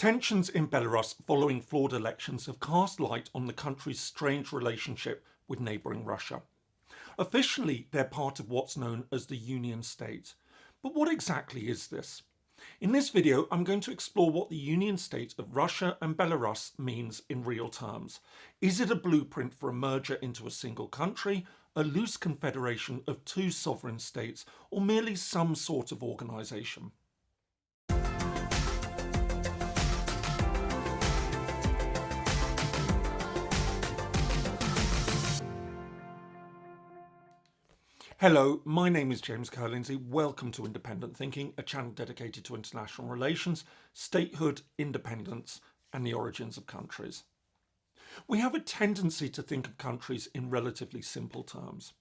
Tensions in Belarus following flawed elections have cast light on the country's strange relationship with neighbouring Russia. Officially, they're part of what's known as the Union State. But what exactly is this? In this video, I'm going to explore what the Union State of Russia and Belarus means in real terms. Is it a blueprint for a merger into a single country, a loose confederation of two sovereign states, or merely some sort of organisation? Hello, my name is James Ker-Lindsay. Welcome to Independent Thinking, a channel dedicated to international relations, statehood, independence, and the origins of countries. We have a tendency to think of countries in relatively simple terms.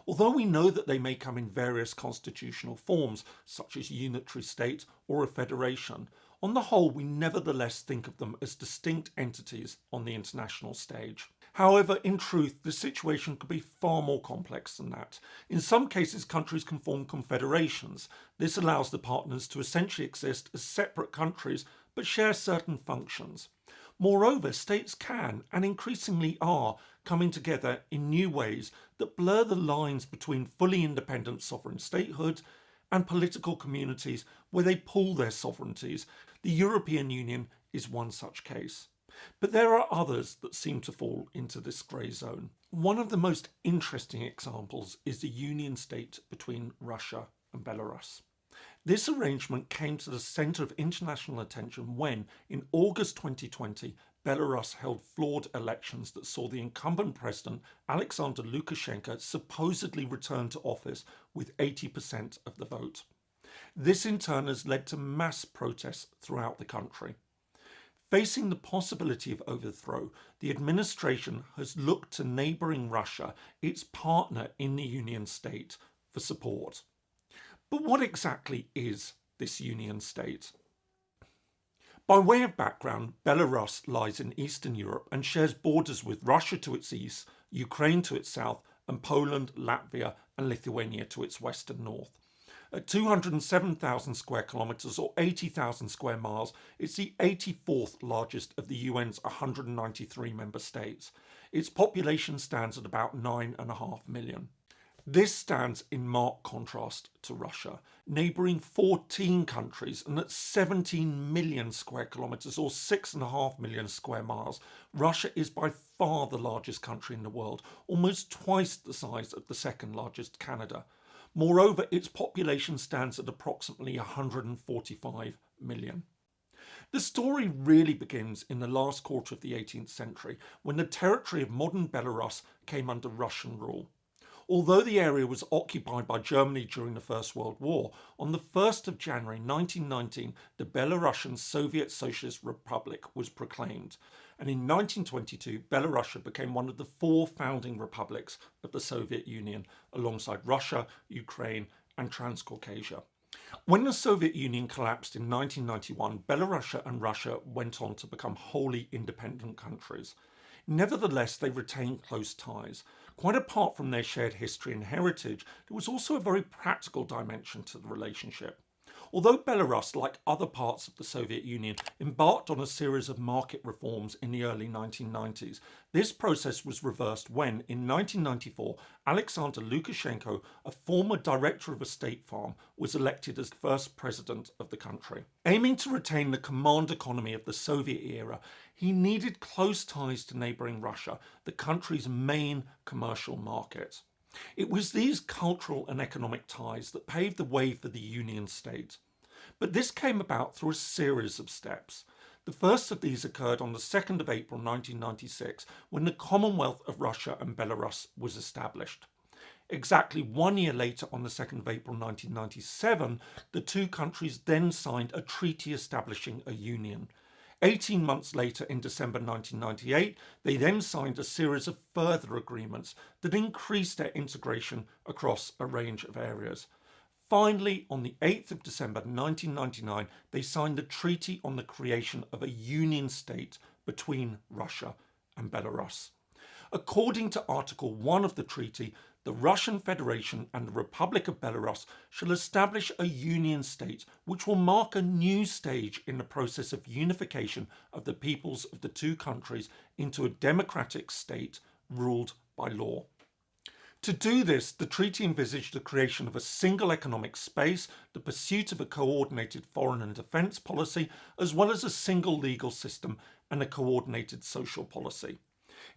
Although we know that they may come in various constitutional forms, such as unitary state or a federation, on the whole we nevertheless think of them as distinct entities on the international stage. However, in truth, the situation could be far more complex than that. In some cases, countries can form confederations. This allows the partners to essentially exist as separate countries but share certain functions. Moreover, states can, and increasingly are, coming together in new ways that blur the lines between fully independent sovereign statehood and political communities where they pool their sovereignties. The European Union is one such case. But there are others that seem to fall into this grey zone. One of the most interesting examples is the union state between Russia and Belarus. This arrangement came to the centre of international attention when, in August 2020, Belarus held flawed elections that saw the incumbent president, Alexander Lukashenko, supposedly return to office with 80% of the vote. This in turn has led to mass protests throughout the country. Facing the possibility of overthrow, the administration has looked to neighbouring Russia, its partner in the Union State, for support. But what exactly is this Union State? By way of background, Belarus lies in Eastern Europe and shares borders with Russia to its east, Ukraine to its south, and Poland, Latvia, and Lithuania to its west and north. At 207,000 square kilometres or 80,000 square miles, it's the 84th largest of the UN's 193 member states. Its population stands at about 9.5 million. This stands in marked contrast to Russia, neighbouring 14 countries, and at 17 million square kilometres or 6.5 million square miles, Russia is by far the largest country in the world, almost twice the size of the second largest, Canada. Moreover, its population stands at approximately 145 million. The story really begins in the last quarter of the 18th century, when the territory of modern Belarus came under Russian rule. Although the area was occupied by Germany during the First World War, on the 1st of January 1919, the Belarusian Soviet Socialist Republic was proclaimed. And in 1922, Belarus became one of the 4 founding republics of the Soviet Union, alongside Russia, Ukraine, and Transcaucasia. When the Soviet Union collapsed in 1991, Belarus and Russia went on to become wholly independent countries. Nevertheless, they retained close ties. Quite apart from their shared history and heritage, there was also a very practical dimension to the relationship. Although Belarus, like other parts of the Soviet Union, embarked on a series of market reforms in the early 1990s, this process was reversed when, in 1994, Alexander Lukashenko, a former director of a state farm, was elected as the first president of the country. Aiming to retain the command economy of the Soviet era, he needed close ties to neighbouring Russia, the country's main commercial market. It was these cultural and economic ties that paved the way for the Union State. But this came about through a series of steps. The first of these occurred on the 2nd of April 1996, when the Commonwealth of Russia and Belarus was established. Exactly 1 year later, on the 2nd of April 1997, the two countries then signed a treaty establishing a union. 18 months later, in December 1998, they then signed a series of further agreements that increased their integration across a range of areas. Finally, on the 8th of December 1999, they signed the Treaty on the Creation of a Union State between Russia and Belarus. According to Article 1 of the treaty, the Russian Federation and the Republic of Belarus shall establish a union state which will mark a new stage in the process of unification of the peoples of the two countries into a democratic state ruled by law. To do this, the treaty envisaged the creation of a single economic space, the pursuit of a coordinated foreign and defence policy, as well as a single legal system and a coordinated social policy.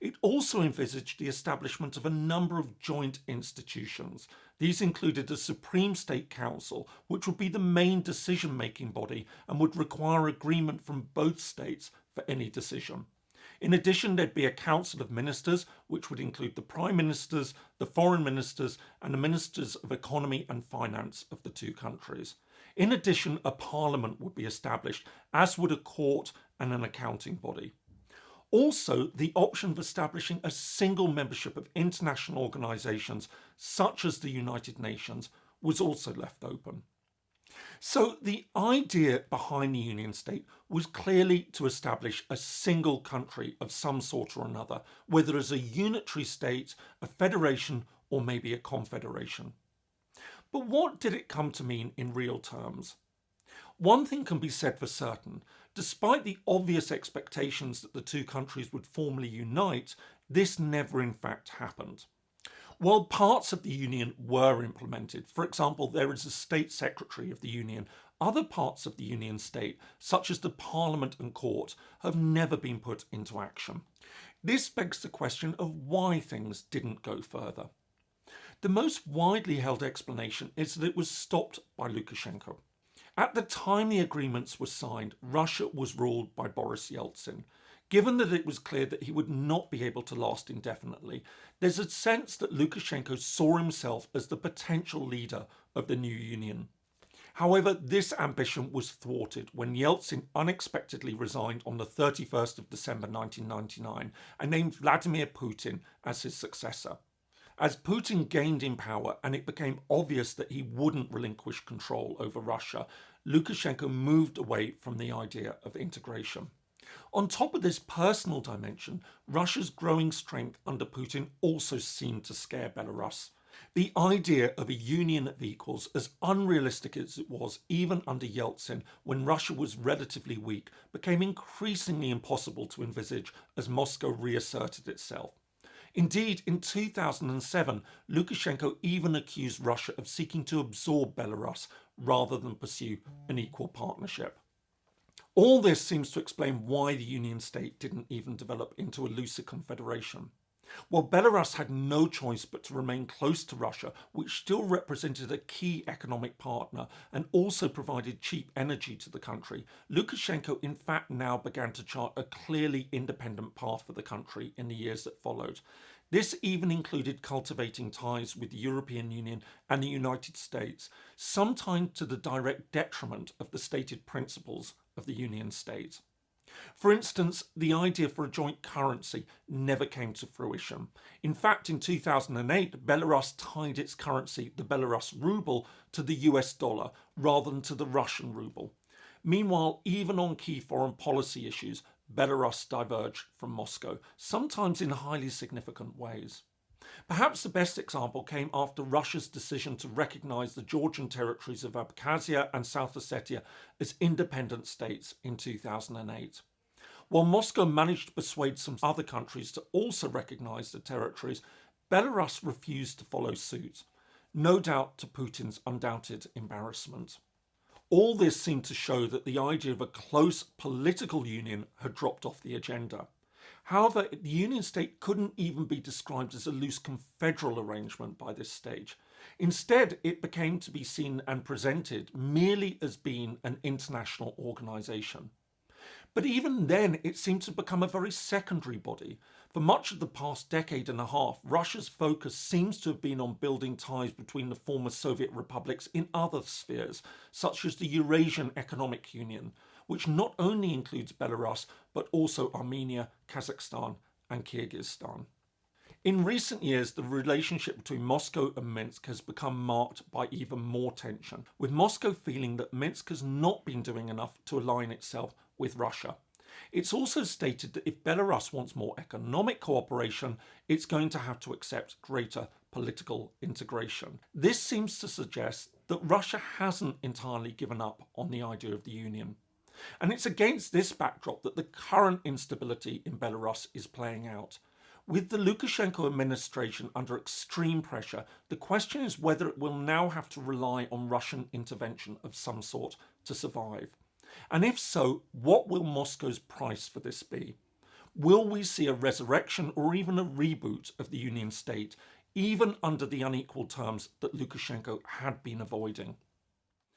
It also envisaged the establishment of a number of joint institutions. These included a Supreme State Council, which would be the main decision-making body and would require agreement from both states for any decision. In addition, there'd be a Council of Ministers, which would include the Prime Ministers, the Foreign Ministers, and the Ministers of Economy and Finance of the two countries. In addition, a Parliament would be established, as would a court and an accounting body. Also, the option of establishing a single membership of international organisations, such as the United Nations, was also left open. So the idea behind the Union State was clearly to establish a single country of some sort or another, whether as a unitary state, a federation, or maybe a confederation. But what did it come to mean in real terms? One thing can be said for certain. Despite the obvious expectations that the two countries would formally unite, this never in fact happened. While parts of the Union were implemented, for example, there is a State Secretary of the Union, other parts of the Union state, such as the Parliament and Court, have never been put into action. This begs the question of why things didn't go further. The most widely held explanation is that it was stopped by Lukashenko. At the time the agreements were signed, Russia was ruled by Boris Yeltsin. Given that it was clear that he would not be able to last indefinitely, there's a sense that Lukashenko saw himself as the potential leader of the new union. However, this ambition was thwarted when Yeltsin unexpectedly resigned on the 31st of December 1999 and named Vladimir Putin as his successor. As Putin gained in power and it became obvious that he wouldn't relinquish control over Russia, Lukashenko moved away from the idea of integration. On top of this personal dimension, Russia's growing strength under Putin also seemed to scare Belarus. The idea of a union of equals, as unrealistic as it was even under Yeltsin when Russia was relatively weak, became increasingly impossible to envisage as Moscow reasserted itself. Indeed, in 2007, Lukashenko even accused Russia of seeking to absorb Belarus rather than pursue an equal partnership. All this seems to explain why the Union state didn't even develop into a looser confederation. While Belarus had no choice but to remain close to Russia, which still represented a key economic partner and also provided cheap energy to the country, Lukashenko in fact now began to chart a clearly independent path for the country in the years that followed. This even included cultivating ties with the European Union and the United States, sometimes to the direct detriment of the stated principles of the Union state. For instance, the idea for a joint currency never came to fruition. In fact, in 2008, Belarus tied its currency, the Belarus ruble, to the US dollar rather than to the Russian ruble. Meanwhile, even on key foreign policy issues, Belarus diverged from Moscow, sometimes in highly significant ways. Perhaps the best example came after Russia's decision to recognise the Georgian territories of Abkhazia and South Ossetia as independent states in 2008. While Moscow managed to persuade some other countries to also recognise the territories, Belarus refused to follow suit, no doubt to Putin's undoubted embarrassment. All this seemed to show that the idea of a close political union had dropped off the agenda. However, the Union state couldn't even be described as a loose confederal arrangement by this stage. Instead, it became to be seen and presented merely as being an international organisation. But even then, it seemed to become a very secondary body. For much of the past decade and a half, Russia's focus seems to have been on building ties between the former Soviet republics in other spheres, such as the Eurasian Economic Union, which not only includes Belarus, but also Armenia, Kazakhstan, and Kyrgyzstan. In recent years, the relationship between Moscow and Minsk has become marked by even more tension, with Moscow feeling that Minsk has not been doing enough to align itself with Russia. It's also stated that if Belarus wants more economic cooperation, it's going to have to accept greater political integration. This seems to suggest that Russia hasn't entirely given up on the idea of the Union. And it's against this backdrop that the current instability in Belarus is playing out. With the Lukashenko administration under extreme pressure, the question is whether it will now have to rely on Russian intervention of some sort to survive. And if so, what will Moscow's price for this be? Will we see a resurrection or even a reboot of the Union state, even under the unequal terms that Lukashenko had been avoiding?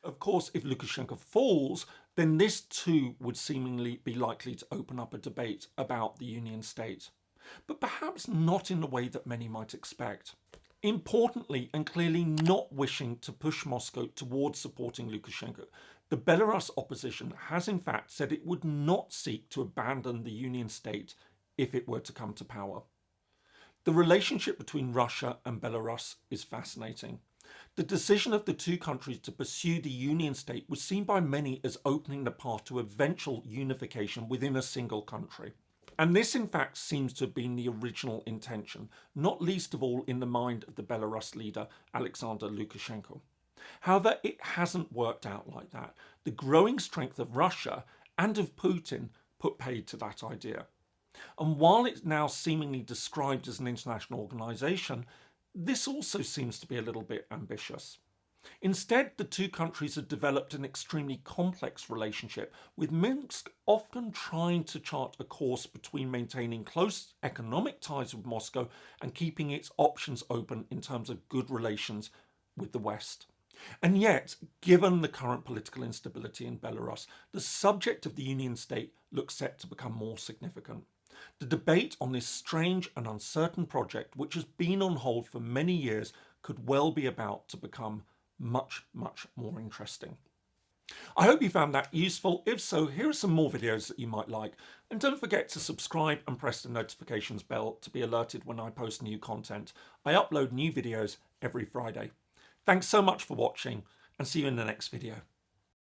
Of course, if Lukashenko falls, then this too would seemingly be likely to open up a debate about the Union state, but perhaps not in the way that many might expect. Importantly, and clearly not wishing to push Moscow towards supporting Lukashenko, the Belarus opposition has in fact said it would not seek to abandon the Union state if it were to come to power. The relationship between Russia and Belarus is fascinating. The decision of the two countries to pursue the Union state was seen by many as opening the path to eventual unification within a single country. And this in fact seems to have been the original intention, not least of all in the mind of the Belarus leader Alexander Lukashenko. However, it hasn't worked out like that. The growing strength of Russia and of Putin put paid to that idea. And while it's now seemingly described as an international organisation, this also seems to be a little bit ambitious. Instead, the two countries have developed an extremely complex relationship, with Minsk often trying to chart a course between maintaining close economic ties with Moscow and keeping its options open in terms of good relations with the West. And yet, given the current political instability in Belarus, the subject of the Union state looks set to become more significant. The debate on this strange and uncertain project, which has been on hold for many years, could well be about to become much, much more interesting. I hope you found that useful. If so, here are some more videos that you might like. And don't forget to subscribe and press the notifications bell to be alerted when I post new content. I upload new videos every Friday. Thanks so much for watching, and see you in the next video.